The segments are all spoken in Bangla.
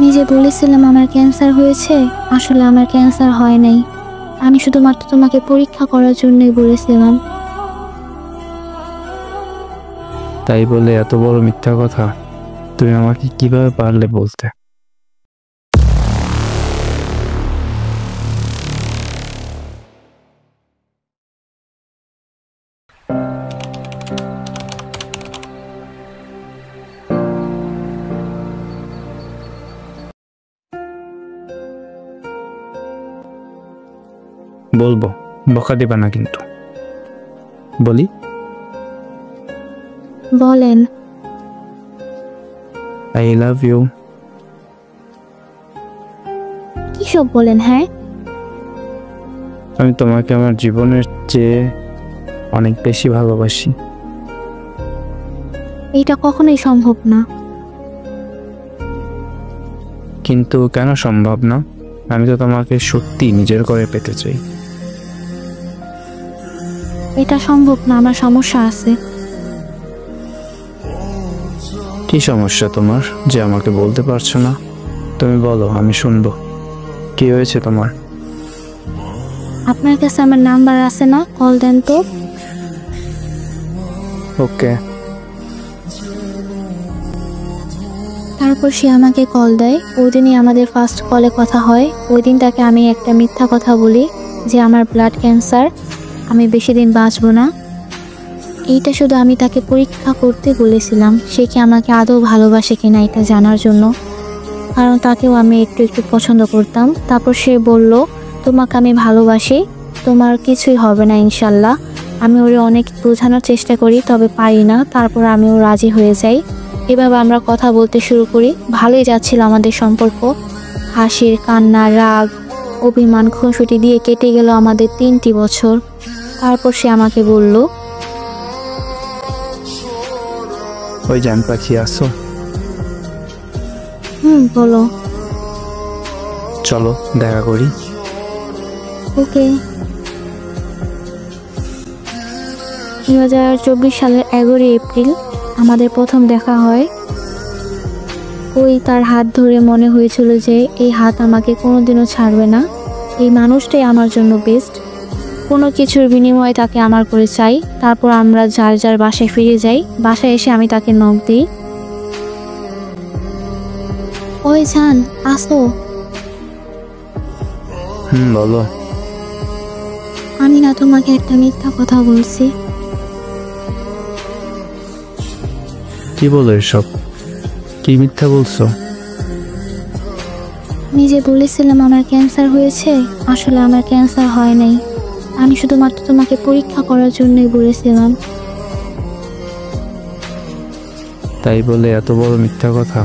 নিজে বলেছিলাম আমার ক্যান্সার হয়েছে, আসলে আমার ক্যান্সার হয় নাই। আমি শুধুমাত্র তোমাকে পরীক্ষা করার জন্যই বলেছিলাম। তাই বলে এত বড় মিথ্যা কথা তুমি আমাকে কিভাবে পারলে বলতে? বলবো, বকা দিবা না কিন্তু। বলি? বলেন। I love you. কি সব বলেন? হ্যাঁ, আমি তোমাকে আমার জীবনের চেয়ে অনেক বেশি ভালোবাসি। এটা কখনোই সম্ভব না। কিন্তু কেন সম্ভব না? আমি তো তোমাকে সত্যি নিজের করে পেতে চাই। এটা সম্ভব না, আমার সমস্যা আছে। কি সমস্যা তোমার যে আমাকে বলতে পারছো না? তুমি বলো, আমি শুনবো। কি হয়েছে তোমার? আপনার কাছে আমার নাম্বার আছে না? কল দেন তো। ওকে। তারপর সে আমাকে কল দেয়। ওই দিনই আমাদের ফার্স্ট কলে কথা হয়। ওই দিন তাকে আমি একটা মিথ্যা কথা বলি যে আমার ব্লাড ক্যান্সার, আমি বেশি দিন বাঁচবো না। এইটা শুধু আমি তাকে পরীক্ষা করতে বলেছিলাম, সে কি আমাকে আদৌ ভালোবাসে কিনা এটা জানার জন্য, কারণ তাকেও আমি একটু একটু পছন্দ করতাম। তারপর সে বলল, তোমাকে আমি ভালোবাসি, তোমার কিছুই হবে না ইনশাল্লাহ। আমি ওরে অনেক বোঝানোর চেষ্টা করি, তবে পারি না। তারপর আমিও রাজি হয়ে যাই। এভাবে আমরা কথা বলতে শুরু করি। ভালোই যাচ্ছিল আমাদের সম্পর্ক। হাসির, কান্না, রাগ, অভিমান, খুনসুটি দিয়ে কেটে গেল আমাদের 3টি বছর। তারপর সে আমাকে বলল, ওই জান পাখি আসো, বলো। চলো দেখা করি। ওকে। 2024 সালের 11 এপ্রিল আমাদের প্রথম দেখা হয়। ওই তার হাত ধরে মনে হয়েছিল যে এই হাত আমাকে কোনোদিনও ছাড়বে না। এই মানুষটাই আমার জন্য বেস্ট। কোনো কিছুর বিনিময়ে তাকে আমার করে চাই। তারপর আমরা যার যার বাসায় ফিরে যাই। বাসায় এসে আমি তাকে নক দিই। ওই জান, আসো। বলো। আমি না তোমাকে একটা মিথ্যা কথা বলছি। কি বলো এসব? কি মিথ্যা বলছো? নিজে বলেছিলাম আমার ক্যান্সার হয়েছে, আসলে আমার ক্যান্সার হয় নাই। আমি শুধুমাত্র তোমাকে পরীক্ষা করার জন্যই বলেছিলাম। তাই বলে এত বড় মিথ্যা কথা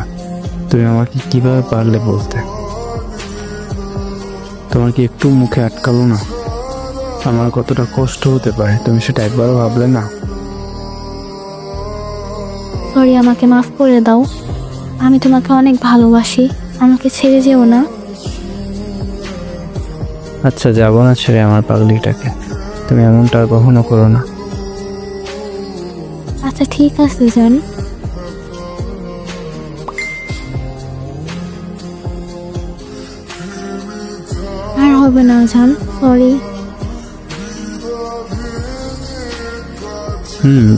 তুমি আমাকে কিভাবে পারলে বলতে? তোমার কি একটু মুখে আটকালো না আমার কতটা কষ্ট হতে পারে? তুমি সেটা একবারও ভাবলে না? সরি, আমাকে মাফ করে দাও। আমি তোমাকে অনেক ভালোবাসি, আমাকে ছেড়ে যেও না। আচ্ছা, যাবো না ছেড়ে আমার পাগলিটাকে। তুমি এমনটা আর কখনো করো না। আচ্ছা ঠিক আছে জান। আর হবে না জান, সরি।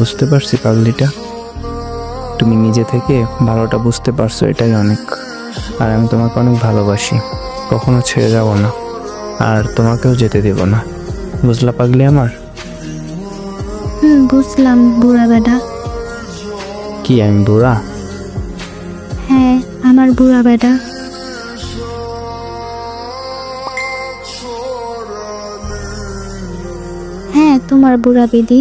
বুঝতে পারছি পাগলিটা। তুমি নিজে থেকে ভালোটা বুঝতে পারছো, এটাই অনেক। আর আমি তোমাকে অনেক ভালোবাসি, কখনো ছেড়ে যাব না, আর তোমাকেও যেতে দেব না। বুঝলা পাগলি আমার? বুঝলাম বুড়া বেটা। কি আমি বুড়া? হ্যাঁ, আমার বুড়া বেটা। হ্যাঁ, তোমার বুড়া বিদি।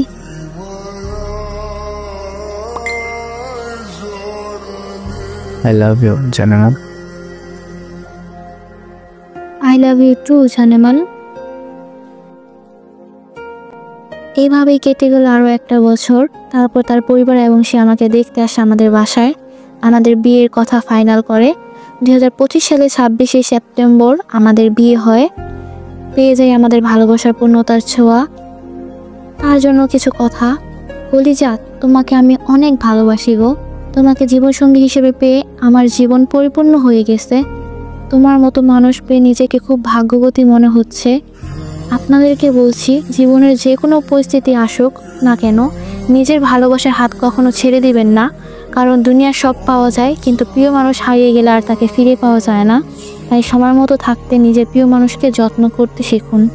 আই লাভ ইউ জানেমান। আই লাভ ইউ টু জানেমান। এইভাবেই কেটে গেল আরও একটা বছর। তারপর তার পরিবার এবং সে আমাকে দেখতে আসে আমাদের বাসায়। আমাদের বিয়ের কথা ফাইনাল করে। 2025 সালে 26শে সেপ্টেম্বর আমাদের বিয়ে হয়। পেয়ে যাই আমাদের ভালোবাসার পূর্ণতার ছোঁয়া। তার জন্য কিছু কথা বলি। যা, তোমাকে আমি অনেক ভালোবাসি গো। তোমাকে জীবনসঙ্গী হিসেবে পেয়ে আমার জীবন পরিপূর্ণ হয়ে গেছে। তোমার মতো মানুষ পেয়ে নিজেকে খুব ভাগ্যবতী মনে হচ্ছে। আপনাদেরকে বলছি, জীবনের যে কোনো পরিস্থিতি আসুক না কেন, নিজের ভালোবাসার হাত কখনো ছেড়ে দিবেন না। কারণ দুনিয়ার সব পাওয়া যায়, কিন্তু প্রিয় মানুষ হারিয়ে গেলে আর তাকে ফিরে পাওয়া যায় না। তাই সময় মতো থাকতে নিজের প্রিয় মানুষকে যত্ন করতে শিখুন।